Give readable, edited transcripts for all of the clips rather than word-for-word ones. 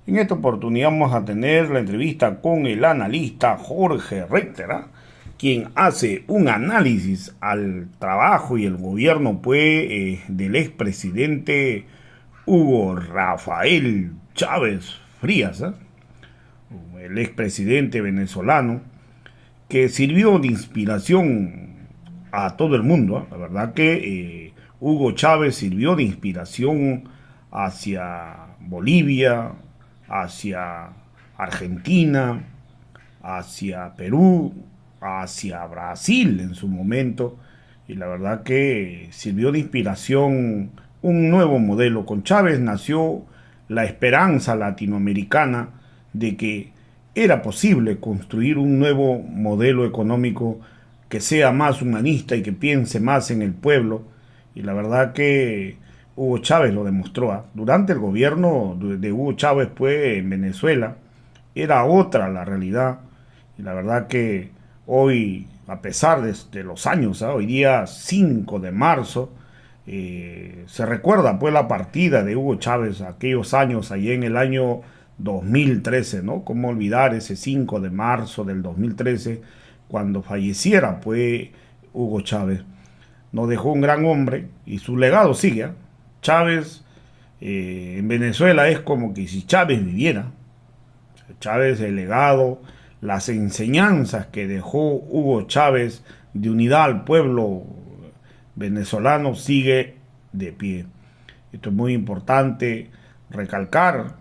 En esta oportunidad vamos a tener la entrevista con el analista Jorge Richter, quien hace un análisis al trabajo y el gobierno del expresidente Hugo Rafael Chávez Frías, el expresidente venezolano, que sirvió de inspiración a todo el mundo. La verdad que Hugo Chávez sirvió de inspiración hacia Bolivia, hacia Argentina, hacia Perú, hacia Brasil en su momento, y la verdad que sirvió de inspiración un nuevo modelo. Con Chávez nació la esperanza latinoamericana de que era posible construir un nuevo modelo económico que sea más humanista y que piense más en el pueblo, y la verdad que Hugo Chávez lo demostró. Durante el gobierno de Hugo Chávez en Venezuela era otra la realidad, y la verdad que hoy, a pesar de los años, hoy día 5 de marzo, se recuerda la partida de Hugo Chávez aquellos años, allí en el año 2013, ¿no? ¿Cómo olvidar ese 5 de marzo del 2013, cuando falleciera Hugo Chávez? Nos dejó un gran hombre y su legado sigue. Chávez en Venezuela es como que si Chávez viviera. Chávez, el legado, las enseñanzas que dejó Hugo Chávez de unidad al pueblo venezolano sigue de pie. Esto es muy importante recalcar.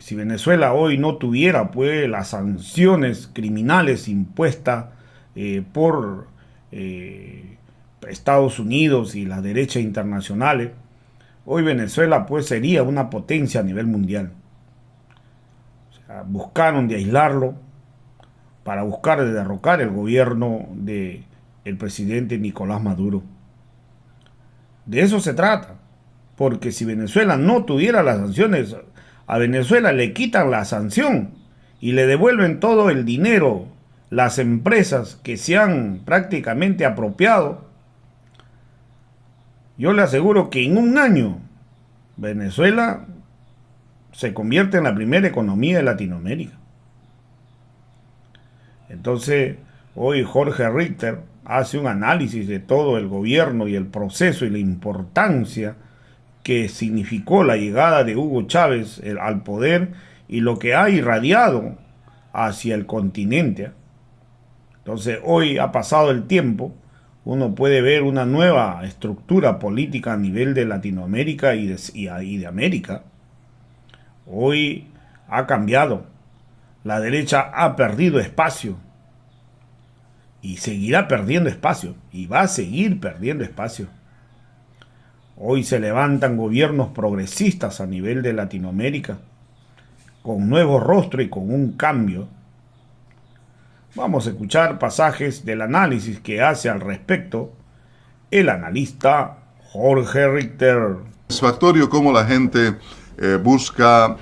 Si Venezuela hoy no tuviera las sanciones criminales impuestas por Estados Unidos y las derechas internacionales, hoy Venezuela sería una potencia a nivel mundial. Buscaron de aislarlo para buscar de derrocar el gobierno del presidente Nicolás Maduro. De eso se trata, porque si Venezuela no tuviera las sanciones, a Venezuela le quitan la sanción y le devuelven todo el dinero, las empresas que se han prácticamente apropiado. Yo le aseguro que en un año Venezuela se convierte en la primera economía de Latinoamérica. Entonces, hoy Jorge Richter hace un análisis de todo el gobierno y el proceso y la importancia que significó la llegada de Hugo Chávez al poder y lo que ha irradiado hacia el continente. Entonces, hoy ha pasado el tiempo, uno puede ver una nueva estructura política a nivel de Latinoamérica y de América. Hoy ha cambiado. La derecha ha perdido espacio y seguirá perdiendo espacio y va a seguir perdiendo espacio. Hoy se levantan gobiernos progresistas a nivel de Latinoamérica con nuevo rostro y con un cambio. Vamos a escuchar pasajes del análisis que hace al respecto el analista Jorge Richter. Satisfactorio cómo la gente busca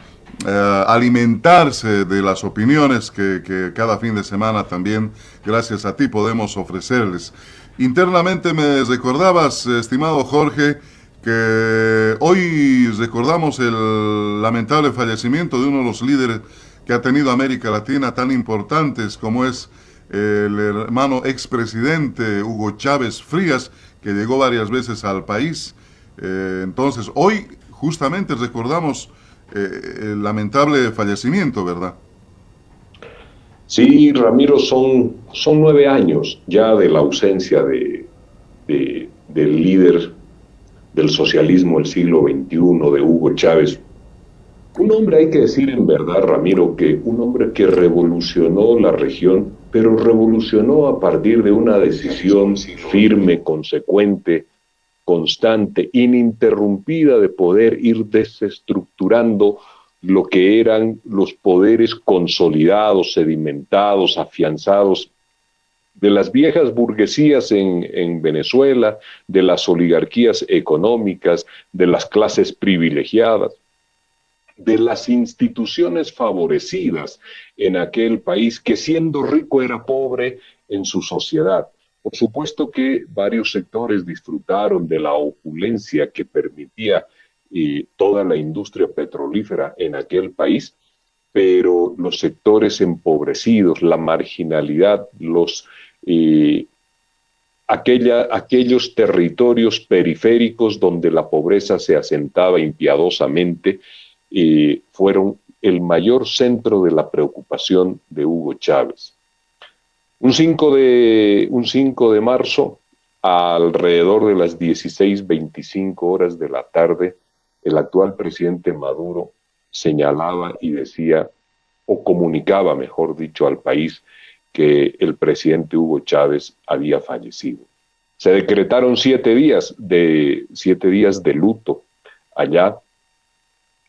alimentarse de las opiniones que cada fin de semana también, gracias a ti, podemos ofrecerles. Internamente me recordabas, estimado Jorge, que hoy recordamos el lamentable fallecimiento de uno de los líderes que ha tenido América Latina tan importantes como es el hermano expresidente Hugo Chávez Frías, que llegó varias veces al país. Entonces, hoy justamente recordamos el lamentable fallecimiento, ¿verdad? Sí, Ramiro, son 9 años ya de la ausencia del líder del socialismo del siglo XXI, de Hugo Chávez. Un hombre, hay que decir en verdad, Ramiro, que un hombre que revolucionó la región, pero revolucionó a partir de una decisión firme, consecuente, constante, ininterrumpida de poder ir desestructurando lo que eran los poderes consolidados, sedimentados, afianzados de las viejas burguesías en Venezuela, de las oligarquías económicas, de las clases privilegiadas, de las instituciones favorecidas en aquel país que siendo rico era pobre en su sociedad. Por supuesto que varios sectores disfrutaron de la opulencia que permitía toda la industria petrolífera en aquel país, pero los sectores empobrecidos, la marginalidad, aquellos territorios periféricos donde la pobreza se asentaba impiadosamente, fueron el mayor centro de la preocupación de Hugo Chávez. Un 5 de marzo, alrededor de las 16:25 horas de la tarde, el actual presidente Maduro señalaba y decía, o comunicaba, mejor dicho, al país que el presidente Hugo Chávez había fallecido. Se decretaron 7 días de luto allá,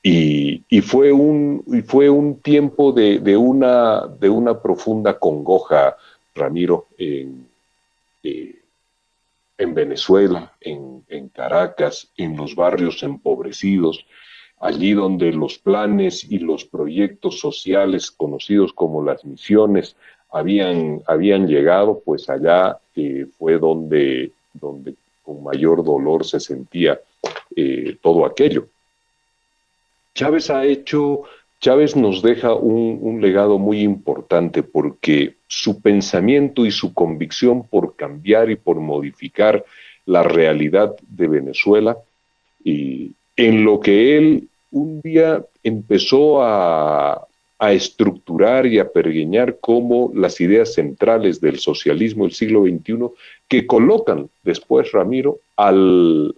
y fue un tiempo de una profunda congoja, Ramiro, en Venezuela, en Caracas, en los barrios empobrecidos, allí donde los planes y los proyectos sociales conocidos como las misiones habían llegado, pues allá fue donde con mayor dolor se sentía todo aquello. Chávez nos deja un legado muy importante porque su pensamiento y su convicción por cambiar y por modificar la realidad de Venezuela, y en lo que él un día empezó a estructurar y a pergeñar como las ideas centrales del socialismo del siglo XXI, que colocan después, Ramiro, al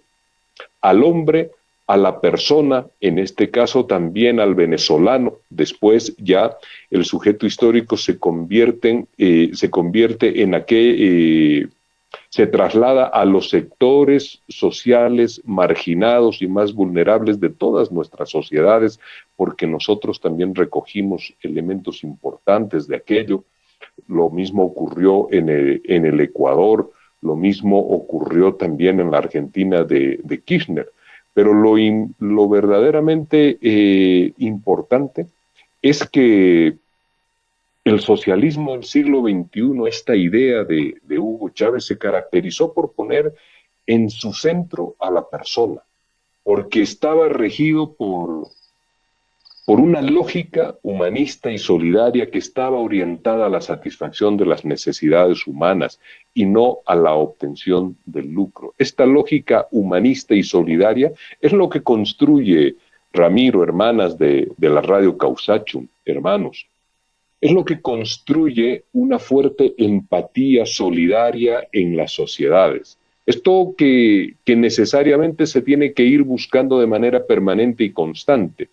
hombre, a la persona, en este caso también al venezolano. Después ya el sujeto histórico se convierte en aquel, se traslada a los sectores sociales marginados y más vulnerables de todas nuestras sociedades, porque nosotros también recogimos elementos importantes de aquello. Lo mismo ocurrió en el Ecuador, lo mismo ocurrió también en la Argentina de Kirchner. Pero lo verdaderamente importante es que el socialismo del siglo XXI, esta idea de Hugo Chávez, se caracterizó por poner en su centro a la persona, porque estaba regido por una lógica humanista y solidaria que estaba orientada a la satisfacción de las necesidades humanas y no a la obtención del lucro. Esta lógica humanista y solidaria es lo que construye, Ramiro, hermanas de la radio Causachum, hermanos, es lo que construye una fuerte empatía solidaria en las sociedades. Esto que necesariamente se tiene que ir buscando de manera permanente y constante,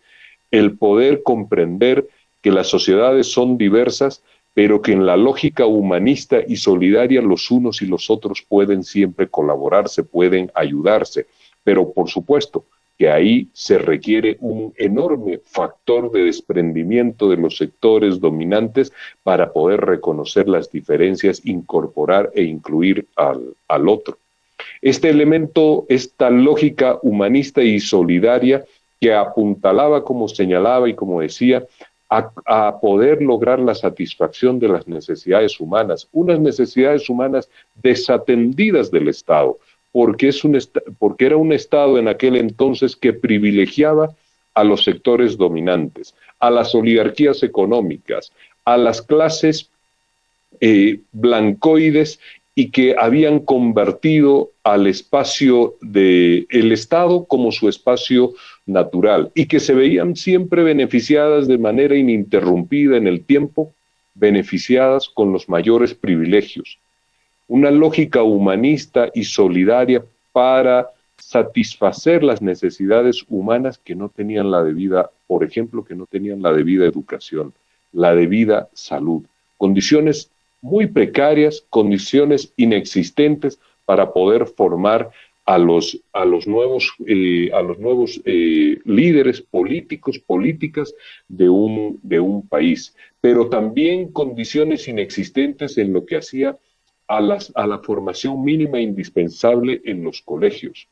el poder comprender que las sociedades son diversas, pero que en la lógica humanista y solidaria los unos y los otros pueden siempre colaborarse, pueden ayudarse, pero por supuesto que ahí se requiere un enorme factor de desprendimiento de los sectores dominantes para poder reconocer las diferencias, incorporar e incluir al otro. Este elemento, esta lógica humanista y solidaria que apuntalaba, como señalaba y como decía, a poder lograr la satisfacción de las necesidades humanas, unas necesidades humanas desatendidas del Estado, porque era un Estado en aquel entonces que privilegiaba a los sectores dominantes, a las oligarquías económicas, a las clases blancoides, y que habían convertido al espacio del Estado como su espacio natural y que se veían siempre beneficiadas de manera ininterrumpida en el tiempo, beneficiadas con los mayores privilegios. Una lógica humanista y solidaria para satisfacer las necesidades humanas que no tenían la debida, por ejemplo, que no tenían la debida educación, la debida salud, condiciones muy precarias, condiciones inexistentes para poder formar a los nuevos líderes políticos, políticas de un país, pero también condiciones inexistentes en lo que hacía a la formación mínima indispensable en los colegios.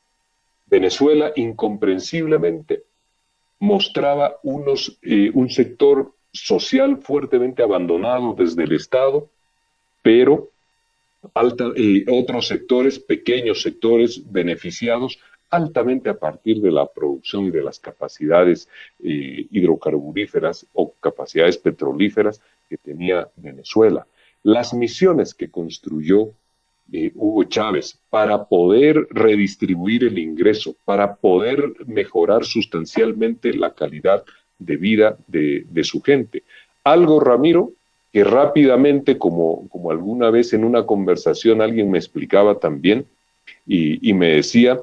Venezuela, incomprensiblemente, mostraba un sector social fuertemente abandonado desde el Estado, pero otros sectores, pequeños sectores beneficiados, altamente a partir de la producción y de las capacidades hidrocarburíferas o capacidades petrolíferas que tenía Venezuela. Las misiones que construyó Hugo Chávez para poder redistribuir el ingreso, para poder mejorar sustancialmente la calidad de vida de su gente. Algo, Ramiro, que rápidamente, como alguna vez en una conversación alguien me explicaba también, y me decía,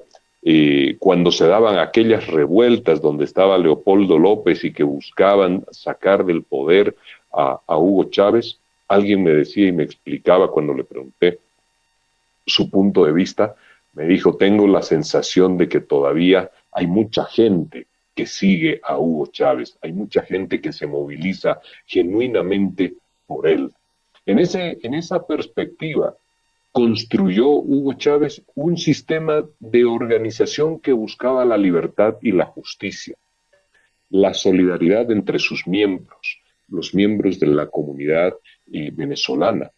cuando se daban aquellas revueltas donde estaba Leopoldo López y que buscaban sacar del poder a Hugo Chávez, alguien me decía y me explicaba cuando le pregunté su punto de vista, me dijo, tengo la sensación de que todavía hay mucha gente que sigue a Hugo Chávez, hay mucha gente que se moviliza genuinamente por él. En esa perspectiva, construyó Hugo Chávez un sistema de organización que buscaba la libertad y la justicia, la solidaridad entre sus miembros, los miembros de la comunidad venezolana,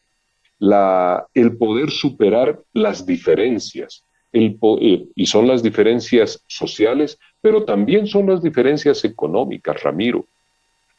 el poder superar las diferencias, y son las diferencias sociales, pero también son las diferencias económicas, Ramiro.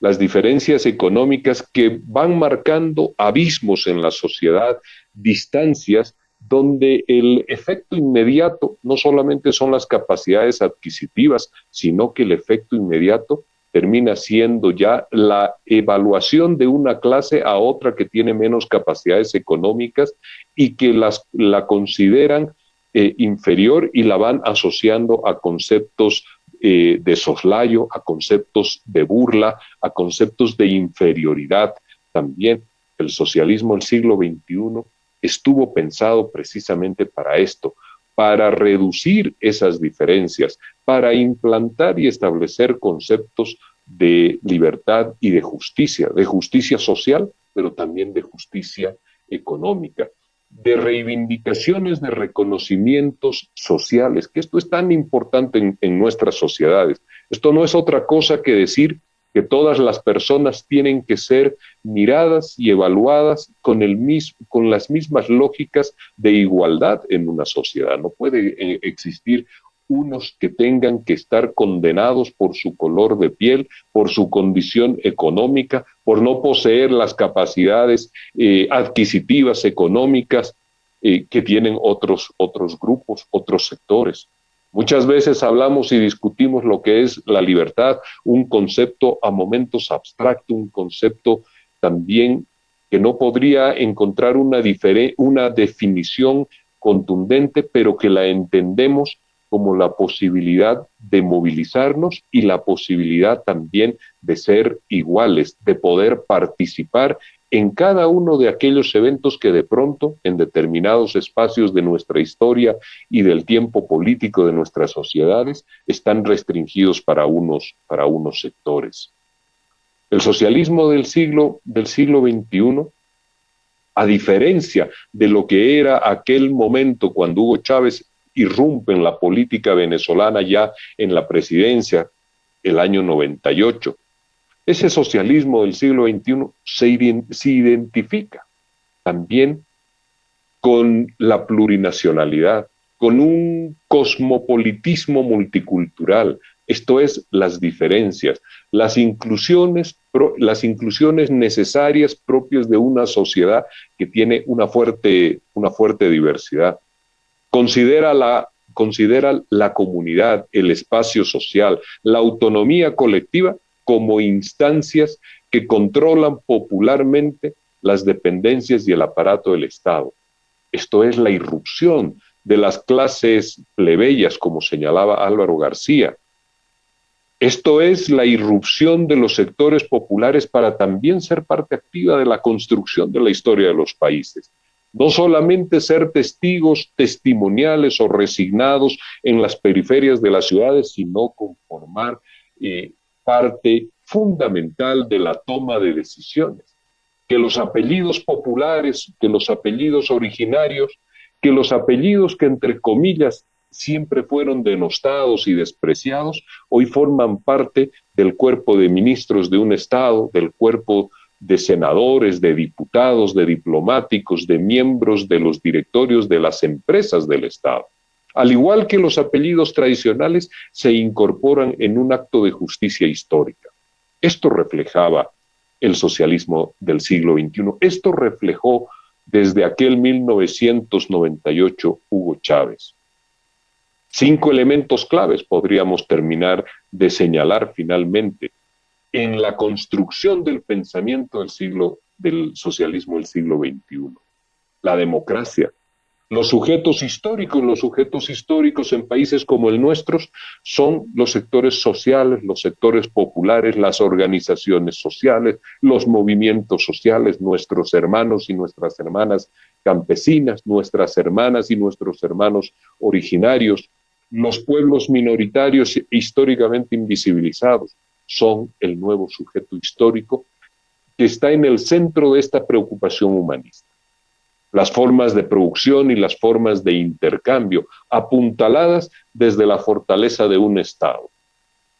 Las diferencias económicas que van marcando abismos en la sociedad, distancias donde el efecto inmediato no solamente son las capacidades adquisitivas, sino que el efecto inmediato termina siendo ya la evaluación de una clase a otra que tiene menos capacidades económicas y que la consideran inferior y la van asociando a conceptos de soslayo, a conceptos de burla, a conceptos de inferioridad. También el socialismo del siglo XXI estuvo pensado precisamente para esto, para reducir esas diferencias, para implantar y establecer conceptos de libertad y de justicia social, pero también de justicia económica, de reivindicaciones de reconocimientos sociales, que esto es tan importante en nuestras sociedades. Esto no es otra cosa que decir que todas las personas tienen que ser miradas y evaluadas con las mismas lógicas de igualdad en una sociedad. No puede existir unos que tengan que estar condenados por su color de piel, por su condición económica, por no poseer las capacidades adquisitivas económicas que tienen otros grupos, otros sectores. Muchas veces hablamos y discutimos lo que es la libertad, un concepto a momentos abstracto, un concepto también que no podría encontrar una definición contundente, pero que la entendemos como la posibilidad de movilizarnos y la posibilidad también de ser iguales, de poder participar en cada uno de aquellos eventos que de pronto, en determinados espacios de nuestra historia y del tiempo político de nuestras sociedades, están restringidos para unos sectores. El socialismo del siglo XXI, a diferencia de lo que era aquel momento cuando Hugo Chávez irrumpe en la política venezolana ya en la presidencia el año 98, ese socialismo del siglo XXI se identifica también con la plurinacionalidad, con un cosmopolitismo multicultural, esto es, las diferencias, las inclusiones necesarias propias de una sociedad que tiene una fuerte diversidad. Considera la comunidad, el espacio social, la autonomía colectiva como instancias que controlan popularmente las dependencias y el aparato del Estado. Esto es la irrupción de las clases plebeyas, como señalaba Álvaro García. Esto es la irrupción de los sectores populares para también ser parte activa de la construcción de la historia de los países. No solamente ser testigos testimoniales o resignados en las periferias de las ciudades, sino conformar parte fundamental de la toma de decisiones. Que los apellidos populares, que los apellidos originarios, que los apellidos que entre comillas siempre fueron denostados y despreciados, hoy forman parte del cuerpo de ministros de un Estado, del cuerpo de senadores, de diputados, de diplomáticos, de miembros de los directorios de las empresas del Estado. al igual que los apellidos tradicionales, se incorporan en un acto de justicia histórica. Esto reflejaba el socialismo del siglo XXI. Esto reflejó desde aquel 1998 Hugo Chávez. 5 elementos claves podríamos terminar de señalar finalmente en la construcción del pensamiento del socialismo del siglo XXI. La democracia. Los sujetos históricos en países como el nuestro son los sectores sociales, los sectores populares, las organizaciones sociales, los movimientos sociales, nuestros hermanos y nuestras hermanas campesinas, nuestras hermanas y nuestros hermanos originarios, los pueblos minoritarios históricamente invisibilizados, son el nuevo sujeto histórico que está en el centro de esta preocupación humanista. Las formas de producción y las formas de intercambio, apuntaladas desde la fortaleza de un Estado.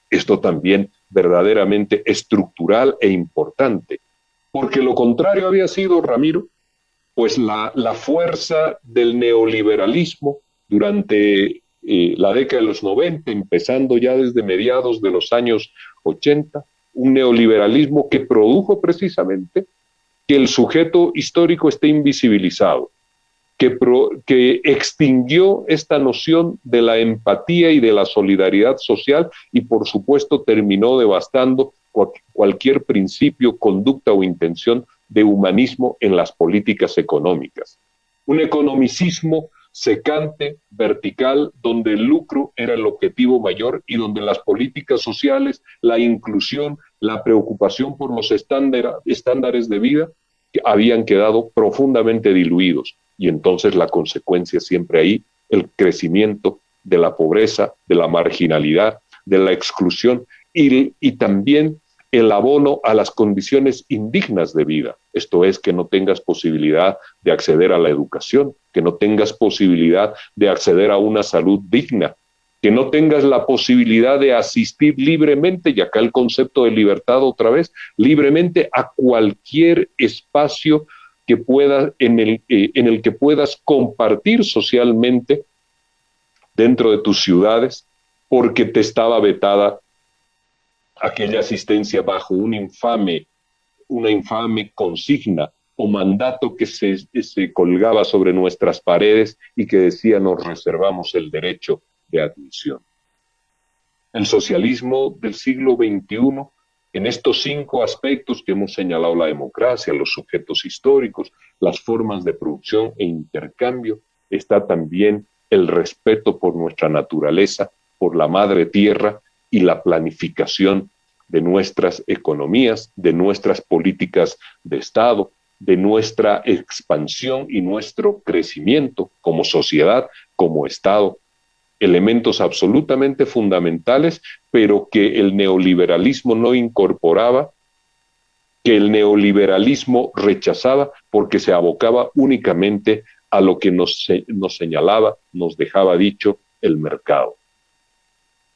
Esto también verdaderamente estructural e importante, porque lo contrario había sido, Ramiro, pues la fuerza del neoliberalismo durante la década de los 90, empezando ya desde mediados de los años 80, un neoliberalismo que produjo precisamente que el sujeto histórico esté invisibilizado, que extinguió esta noción de la empatía y de la solidaridad social y, por supuesto, terminó devastando cualquier principio, conducta o intención de humanismo en las políticas económicas. Un economicismo secante, vertical, donde el lucro era el objetivo mayor y donde las políticas sociales, la inclusión, la preocupación por los estándares de vida habían quedado profundamente diluidos. Y entonces la consecuencia siempre ahí, el crecimiento de la pobreza, de la marginalidad, de la exclusión y también el abono a las condiciones indignas de vida. Esto es, que no tengas posibilidad de acceder a la educación, que no tengas posibilidad de acceder a una salud digna, que no tengas la posibilidad de asistir libremente, y acá el concepto de libertad otra vez, libremente a cualquier espacio que en el que puedas compartir socialmente dentro de tus ciudades, porque te estaba vetada aquella asistencia bajo una infame consigna o mandato que se colgaba sobre nuestras paredes y que decía: nos reservamos el derecho de admisión. El socialismo del siglo XXI, en estos 5 aspectos que hemos señalado: la democracia, los sujetos históricos, las formas de producción e intercambio, está también el respeto por nuestra naturaleza, por la madre tierra y la planificación de nuestras economías, de nuestras políticas de Estado, de nuestra expansión y nuestro crecimiento como sociedad, como Estado. Elementos absolutamente fundamentales, pero que el neoliberalismo no incorporaba, que el neoliberalismo rechazaba, porque se abocaba únicamente a lo que nos señalaba, nos dejaba dicho el mercado.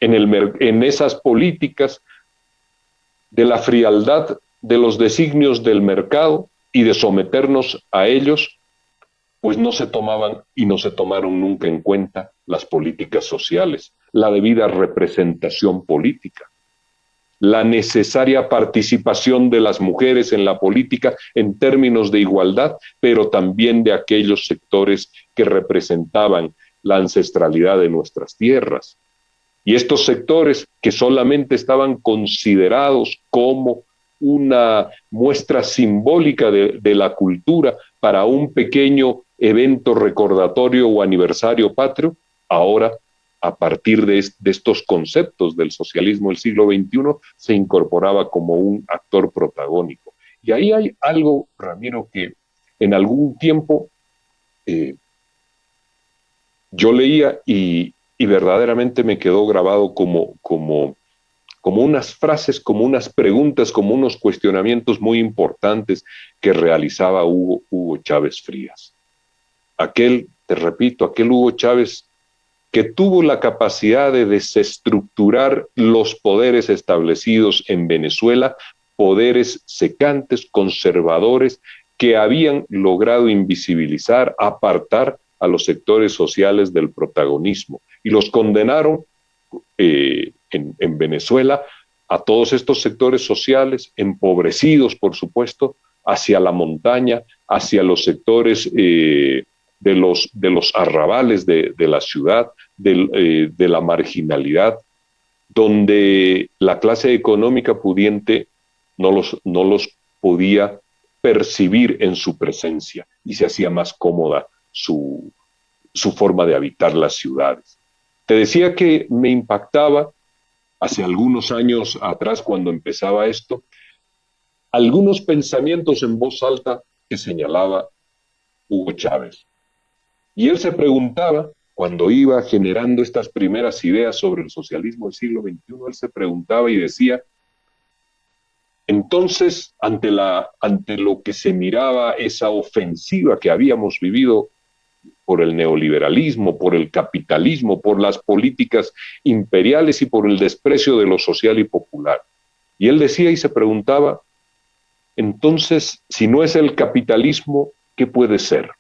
En esas políticas de la frialdad de los designios del mercado y de someternos a ellos, pues no se tomaban y no se tomaron nunca en cuenta las políticas sociales, la debida representación política, la necesaria participación de las mujeres en la política en términos de igualdad, pero también de aquellos sectores que representaban la ancestralidad de nuestras tierras. Y estos sectores que solamente estaban considerados como una muestra simbólica de la cultura para un pequeño evento recordatorio o aniversario patrio, ahora, a partir de estos conceptos del socialismo del siglo XXI, se incorporaba como un actor protagónico. Y ahí hay algo, Ramiro, que en algún tiempo yo leía y verdaderamente me quedó grabado como unas frases, como unas preguntas, como unos cuestionamientos muy importantes que realizaba Hugo Chávez Frías. Te repito, aquel Hugo Chávez que tuvo la capacidad de desestructurar los poderes establecidos en Venezuela, poderes secantes, conservadores, que habían logrado invisibilizar, apartar a los sectores sociales del protagonismo y los condenaron en Venezuela a todos estos sectores sociales, empobrecidos, por supuesto, hacia la montaña, hacia los sectores de los arrabales de la ciudad, de la marginalidad, donde la clase económica pudiente no los podía percibir en su presencia y se hacía más cómoda su forma de habitar las ciudades. Te decía que me impactaba hace algunos años atrás, cuando empezaba esto, algunos pensamientos en voz alta que señalaba Hugo Chávez. Y él se preguntaba, cuando iba generando estas primeras ideas sobre el socialismo del siglo XXI, él se preguntaba y decía, entonces, ante lo que se miraba esa ofensiva que habíamos vivido por el neoliberalismo, por el capitalismo, por las políticas imperiales y por el desprecio de lo social y popular. Y él decía y se preguntaba, entonces, si no es el capitalismo, ¿qué puede ser?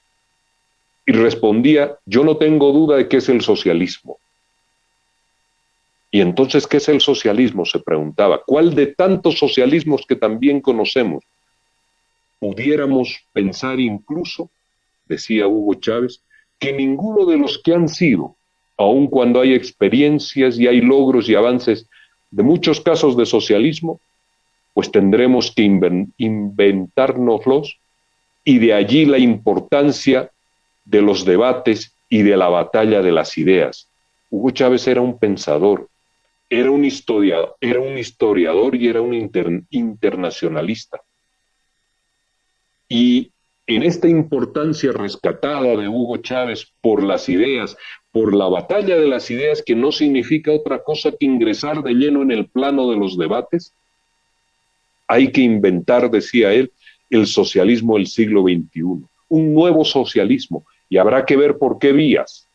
Y respondía, yo no tengo duda de que es el socialismo. Y entonces, ¿qué es el socialismo?, se preguntaba. ¿Cuál de tantos socialismos que también conocemos pudiéramos pensar incluso, decía Hugo Chávez, que ninguno de los que han sido, aun cuando hay experiencias y hay logros y avances de muchos casos de socialismo, pues tendremos que inventárnoslos, y de allí la importancia de los debates y de la batalla de las ideas. Hugo Chávez era un pensador, era un historiador y era un internacionalista. Y en esta importancia rescatada de Hugo Chávez por las ideas, por la batalla de las ideas, que no significa otra cosa que ingresar de lleno en el plano de los debates, hay que inventar, decía él, el socialismo del siglo XXI, un nuevo socialismo, y habrá que ver por qué vías.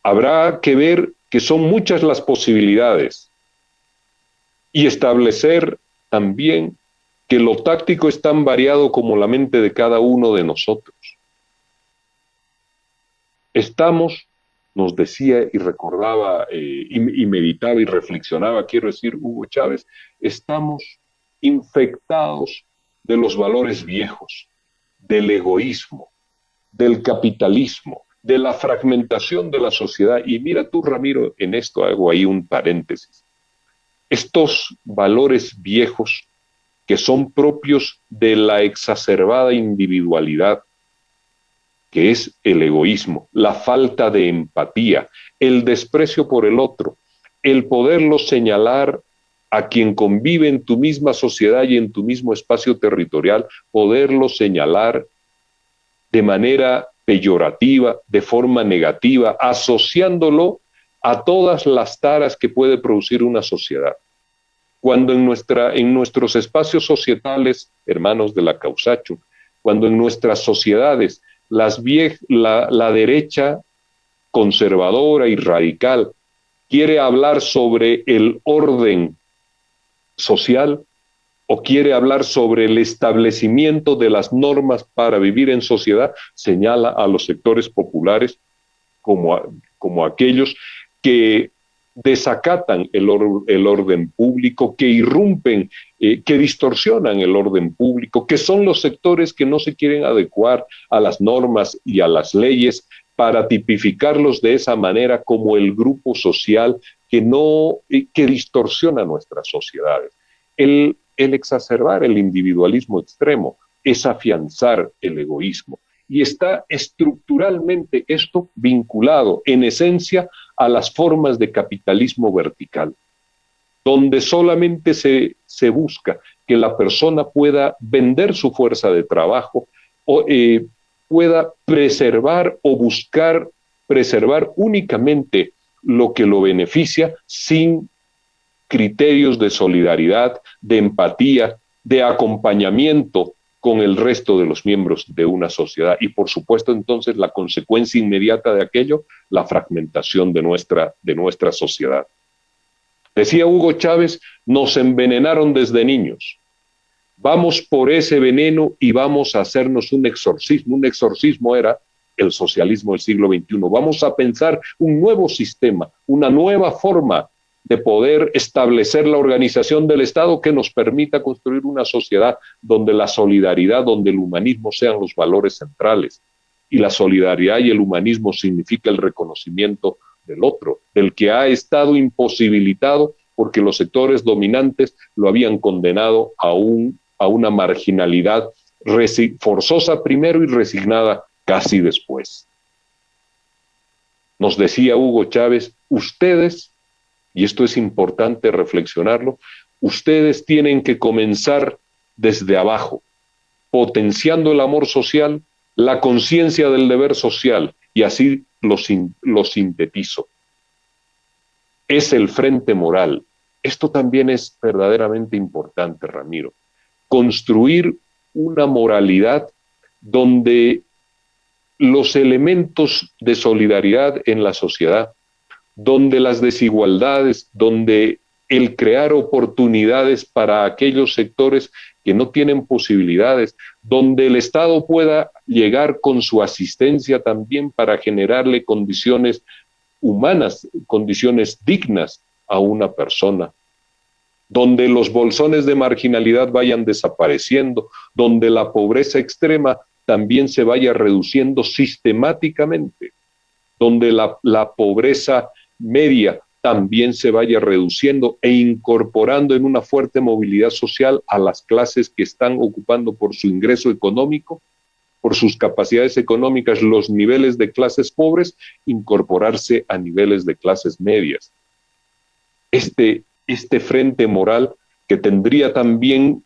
Habrá que ver que son muchas las posibilidades y establecer también que lo táctico es tan variado como la mente de cada uno de nosotros. Estamos, nos decía y recordaba y meditaba y reflexionaba, quiero decir, Hugo Chávez, estamos infectados de los valores viejos, del egoísmo, del capitalismo, de la fragmentación de la sociedad. Y mira tú, Ramiro, en esto hago ahí un paréntesis. Estos valores viejos que son propios de la exacerbada individualidad, que es el egoísmo, la falta de empatía, el desprecio por el otro, el poderlo señalar a quien convive en tu misma sociedad y en tu mismo espacio territorial, poderlo señalar de manera peyorativa, de forma negativa, asociándolo a todas las taras que puede producir una sociedad. Cuando en nuestros espacios societales, hermanos de la Causacho, cuando en nuestras sociedades la derecha conservadora y radical quiere hablar sobre el orden social o quiere hablar sobre el establecimiento de las normas para vivir en sociedad, señala a los sectores populares como aquellos que desacatan el orden público, que irrumpen, que distorsionan el orden público, que son los sectores que no se quieren adecuar a las normas y a las leyes para tipificarlos de esa manera como el grupo social que distorsiona nuestras sociedades. El exacerbar el individualismo extremo es afianzar el egoísmo. Y está estructuralmente esto vinculado, en esencia, a las formas de capitalismo vertical, donde solamente se busca que la persona pueda vender su fuerza de trabajo o pueda preservar o buscar preservar únicamente lo que lo beneficia sin criterios de solidaridad, de empatía, de acompañamiento con el resto de los miembros de una sociedad. Y por supuesto, entonces, la consecuencia inmediata de aquello, la fragmentación de nuestra sociedad. Decía Hugo Chávez, nos envenenaron desde niños. Vamos por ese veneno y vamos a hacernos un exorcismo. Un exorcismo era el socialismo del siglo XXI. Vamos a pensar un nuevo sistema, una nueva forma de poder establecer la organización del Estado que nos permita construir una sociedad donde la solidaridad, donde el humanismo sean los valores centrales. Y la solidaridad y el humanismo significa el reconocimiento del otro, del que ha estado imposibilitado porque los sectores dominantes lo habían condenado a una marginalidad forzosa primero y resignada casi después. Nos decía Hugo Chávez, ustedes, y esto es importante reflexionarlo, ustedes tienen que comenzar desde abajo, potenciando el amor social, la conciencia del deber social, y así lo sintetizo. Es el frente moral. Esto también es verdaderamente importante, Ramiro. Construir una moralidad donde los elementos de solidaridad en la sociedad, donde las desigualdades, donde el crear oportunidades para aquellos sectores que no tienen posibilidades, donde el Estado pueda llegar con su asistencia también para generarle condiciones humanas, condiciones dignas a una persona, donde los bolsones de marginalidad vayan desapareciendo, donde la pobreza extrema también se vaya reduciendo sistemáticamente, donde la pobreza media también se vaya reduciendo e incorporando en una fuerte movilidad social a las clases que están ocupando por su ingreso económico, por sus capacidades económicas, los niveles de clases pobres, incorporarse a niveles de clases medias. Este frente moral que tendría también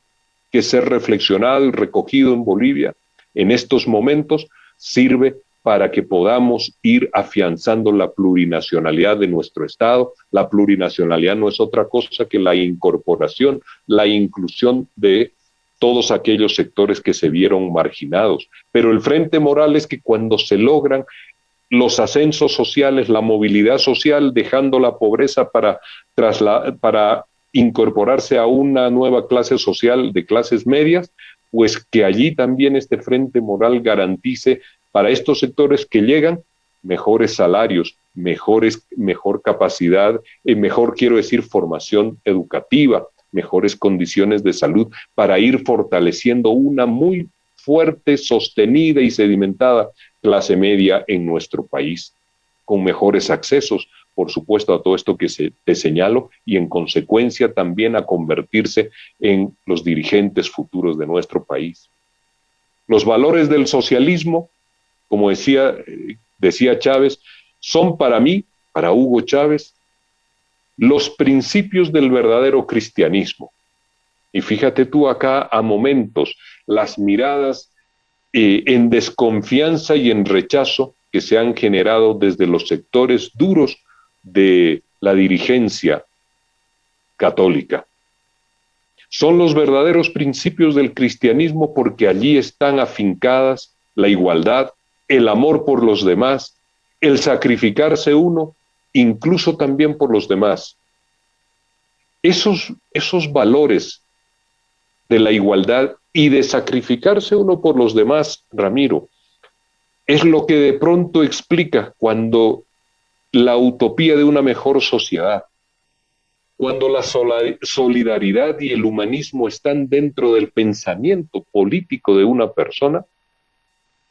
que ser reflexionado y recogido en Bolivia en estos momentos sirve para que podamos ir afianzando la plurinacionalidad de nuestro Estado. La plurinacionalidad no es otra cosa que la incorporación, la inclusión de todos aquellos sectores que se vieron marginados. Pero el frente moral es que cuando se logran los ascensos sociales, la movilidad social, dejando la pobreza para incorporarse a una nueva clase social de clases medias, pues que allí también este frente moral garantice para estos sectores que llegan mejores salarios, mejor capacidad, quiero decir, formación educativa, mejores condiciones de salud, para ir fortaleciendo una muy fuerte, sostenida y sedimentada clase media en nuestro país, con mejores accesos, por supuesto, a todo esto que te señalo, y en consecuencia también a convertirse en los dirigentes futuros de nuestro país. Los valores del socialismo, como decía Chávez, son para mí, para Hugo Chávez, los principios del verdadero cristianismo. Y fíjate tú acá a momentos las miradas en desconfianza y en rechazo que se han generado desde los sectores duros de la dirigencia católica. Son los verdaderos principios del cristianismo porque allí están afincadas la igualdad, el amor por los demás, el sacrificarse uno, incluso también por los demás. Esos valores de la igualdad y de sacrificarse uno por los demás, Ramiro, es lo que de pronto explica cuando la utopía de una mejor sociedad, cuando la solidaridad y el humanismo están dentro del pensamiento político de una persona,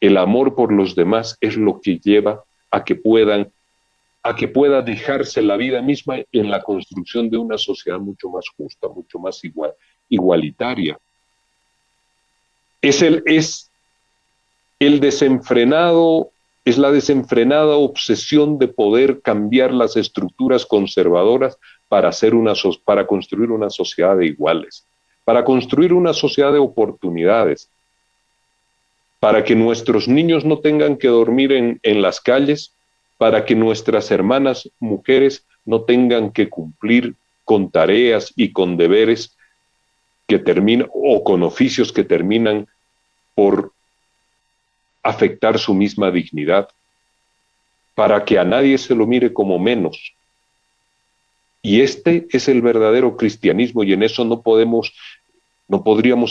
el amor por los demás es lo que lleva a que pueda dejarse la vida misma en la construcción de una sociedad mucho más justa, mucho más igualitaria. Es la desenfrenada obsesión de poder cambiar las estructuras conservadoras para construir una sociedad de iguales, para construir una sociedad de oportunidades, para que nuestros niños no tengan que dormir en las calles, para que nuestras hermanas mujeres no tengan que cumplir con tareas y con deberes o con oficios que terminan por afectar su misma dignidad, para que a nadie se lo mire como menos. Y este es el verdadero cristianismo, y en eso no podríamos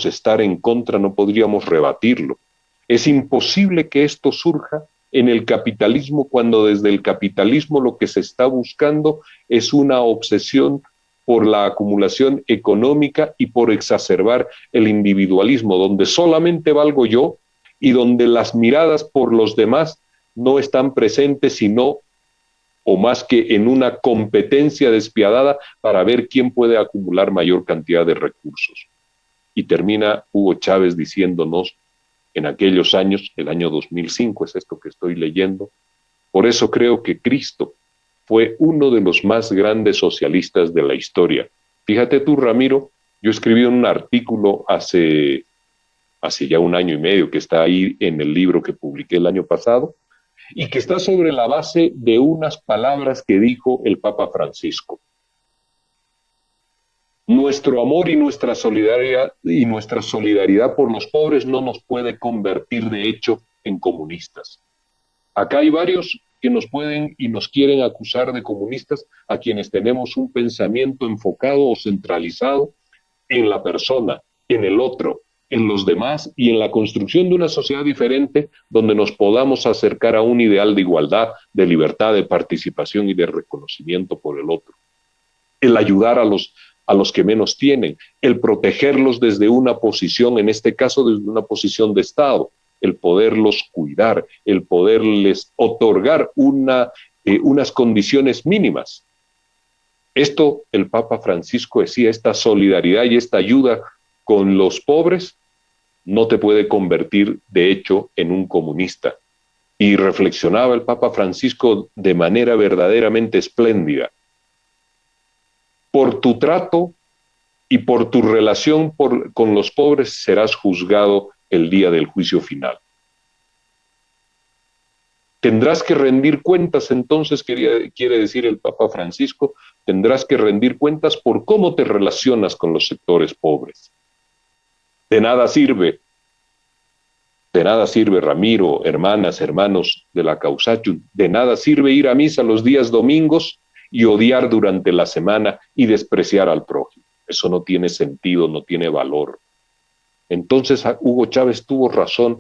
estar en contra, no podríamos rebatirlo. Es imposible que esto surja en el capitalismo cuando desde el capitalismo lo que se está buscando es una obsesión por la acumulación económica y por exacerbar el individualismo, donde solamente valgo yo y donde las miradas por los demás no están presentes sino o más que en una competencia despiadada para ver quién puede acumular mayor cantidad de recursos. Y termina Hugo Chávez diciéndonos en aquellos años, el año 2005 es esto que estoy leyendo, por eso creo que Cristo fue uno de los más grandes socialistas de la historia. Fíjate tú, Ramiro, yo escribí un artículo hace ya 1 año y medio, que está ahí en el libro que publiqué el año pasado, y que está sobre la base de unas palabras que dijo el Papa Francisco. Nuestro amor y nuestra solidaridad por los pobres no nos puede convertir de hecho en comunistas. Acá hay varios que nos pueden y nos quieren acusar de comunistas a quienes tenemos un pensamiento enfocado o centralizado en la persona, en el otro, en los demás y en la construcción de una sociedad diferente donde nos podamos acercar a un ideal de igualdad, de libertad, de participación y de reconocimiento por el otro. El ayudar a los que menos tienen, el protegerlos desde una posición, en este caso desde una posición de Estado, el poderlos cuidar, el poderles otorgar unas condiciones mínimas. Esto el Papa Francisco decía, esta solidaridad y esta ayuda con los pobres no te puede convertir de hecho en un comunista. Y reflexionaba el Papa Francisco de manera verdaderamente espléndida. Por tu trato y por tu relación con los pobres serás juzgado el día del juicio final. Tendrás que rendir cuentas, entonces, quiere decir el Papa Francisco, tendrás que rendir cuentas por cómo te relacionas con los sectores pobres. De nada sirve, Ramiro, hermanas, hermanos de la Causachum, de nada sirve ir a misa los días domingos y odiar durante la semana y despreciar al prójimo. Eso no tiene sentido, no tiene valor. Entonces Hugo Chávez tuvo razón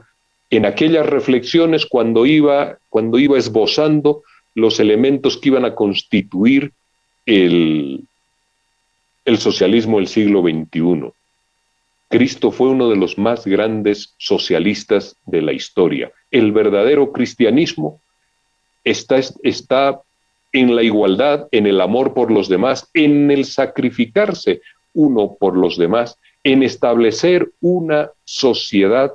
en aquellas reflexiones cuando iba esbozando los elementos que iban a constituir el socialismo del siglo XXI. Cristo fue uno de los más grandes socialistas de la historia. El verdadero cristianismo está en la igualdad, en el amor por los demás, en el sacrificarse uno por los demás, en establecer una sociedad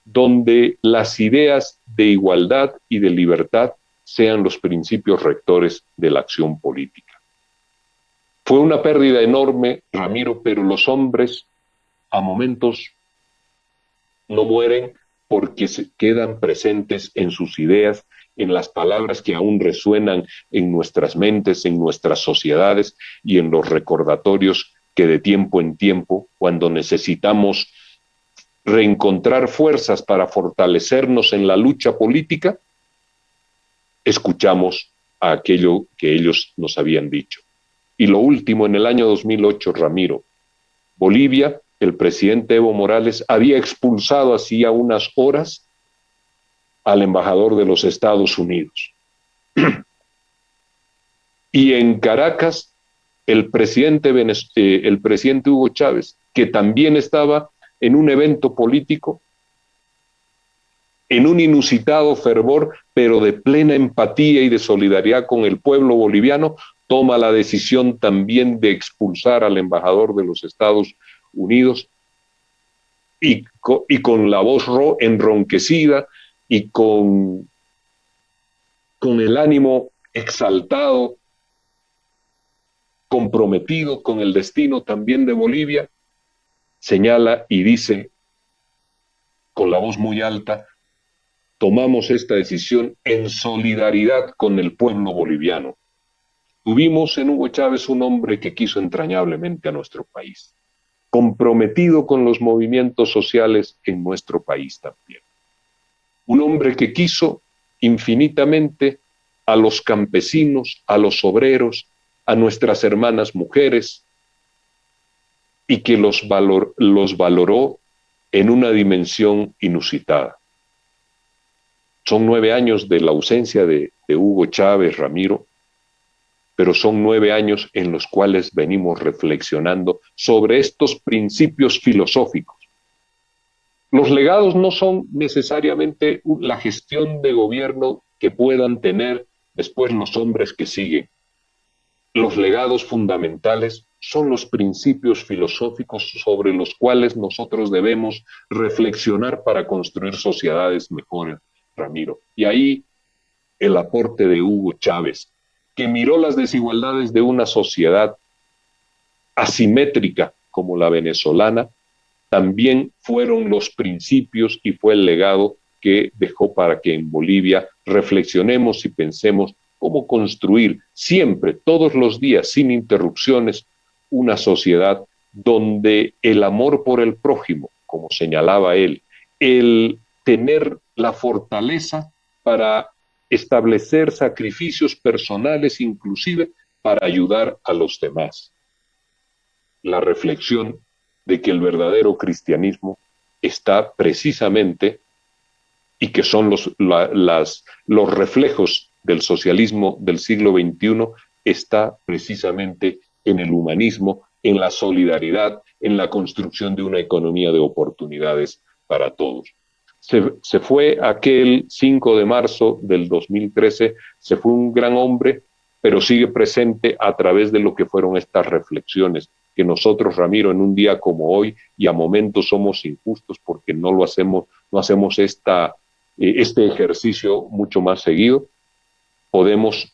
donde las ideas de igualdad y de libertad sean los principios rectores de la acción política. Fue una pérdida enorme, Ramiro, pero los hombres a momentos no mueren porque se quedan presentes en sus ideas, en las palabras que aún resuenan en nuestras mentes, en nuestras sociedades y en los recordatorios que de tiempo en tiempo, cuando necesitamos reencontrar fuerzas para fortalecernos en la lucha política, escuchamos a aquello que ellos nos habían dicho. Y lo último, en el año 2008, Ramiro, Bolivia, el presidente Evo Morales había expulsado hacía unas horas al embajador de los Estados Unidos. Y en Caracas, el presidente Hugo Chávez, que también estaba en un evento político, en un inusitado fervor, pero de plena empatía y de solidaridad con el pueblo boliviano, toma la decisión también de expulsar al embajador de los Estados Unidos y con la voz enronquecida y con el ánimo exaltado, comprometido con el destino también de Bolivia, señala y dice con la voz muy alta: tomamos esta decisión en solidaridad con el pueblo boliviano. Tuvimos en Hugo Chávez un hombre que quiso entrañablemente a nuestro país, comprometido con los movimientos sociales en nuestro país también. Un hombre que quiso infinitamente a los campesinos, a los obreros, a nuestras hermanas mujeres, y que los valoró en una dimensión inusitada. Son 9 años de la ausencia de Hugo Chávez, Ramiro, pero son 9 años en los cuales venimos reflexionando sobre estos principios filosóficos. Los legados no son necesariamente la gestión de gobierno que puedan tener después los hombres que siguen. Los legados fundamentales son los principios filosóficos sobre los cuales nosotros debemos reflexionar para construir sociedades mejores, Ramiro. Y ahí el aporte de Hugo Chávez, que miró las desigualdades de una sociedad asimétrica como la venezolana, también fueron los principios y fue el legado que dejó para que en Bolivia reflexionemos y pensemos cómo construir siempre, todos los días, sin interrupciones, una sociedad donde el amor por el prójimo, como señalaba él, el tener la fortaleza para establecer sacrificios personales, inclusive para ayudar a los demás. La reflexión de que el verdadero cristianismo está precisamente, y que son los reflejos del socialismo del siglo XXI, está precisamente en el humanismo, en la solidaridad, en la construcción de una economía de oportunidades para todos. Se fue aquel 5 de marzo del 2013, se fue un gran hombre, pero sigue presente a través de lo que fueron estas reflexiones, que nosotros, Ramiro, en un día como hoy, y a momentos somos injustos porque no hacemos este ejercicio mucho más seguido, podemos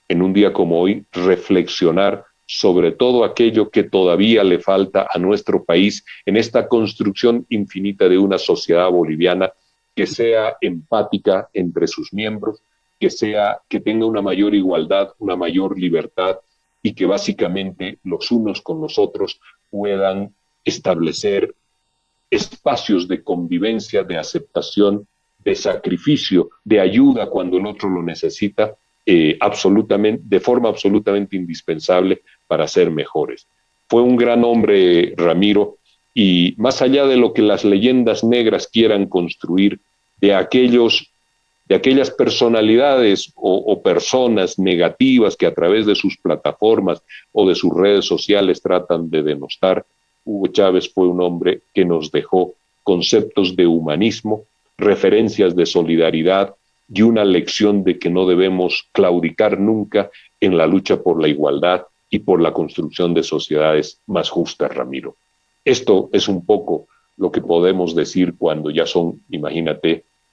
en un día como hoy reflexionar sobre todo aquello que todavía le falta a nuestro país en esta construcción infinita de una sociedad boliviana que sea empática entre sus miembros, que tenga una mayor igualdad, una mayor libertad, y que básicamente los unos con los otros puedan establecer espacios de convivencia, de aceptación, de sacrificio, de ayuda cuando el otro lo necesita, de forma absolutamente indispensable para ser mejores. Fue un gran hombre, Ramiro, y más allá de lo que las leyendas negras quieran construir, de aquellas personalidades o personas negativas que a través de sus plataformas o de sus redes sociales tratan de denostar, Hugo Chávez fue un hombre que nos dejó conceptos de humanismo, referencias de solidaridad y una lección de que no debemos claudicar nunca en la lucha por la igualdad y por la construcción de sociedades más justas, Ramiro. Esto es un poco lo que podemos decir cuando ya son, imagínate,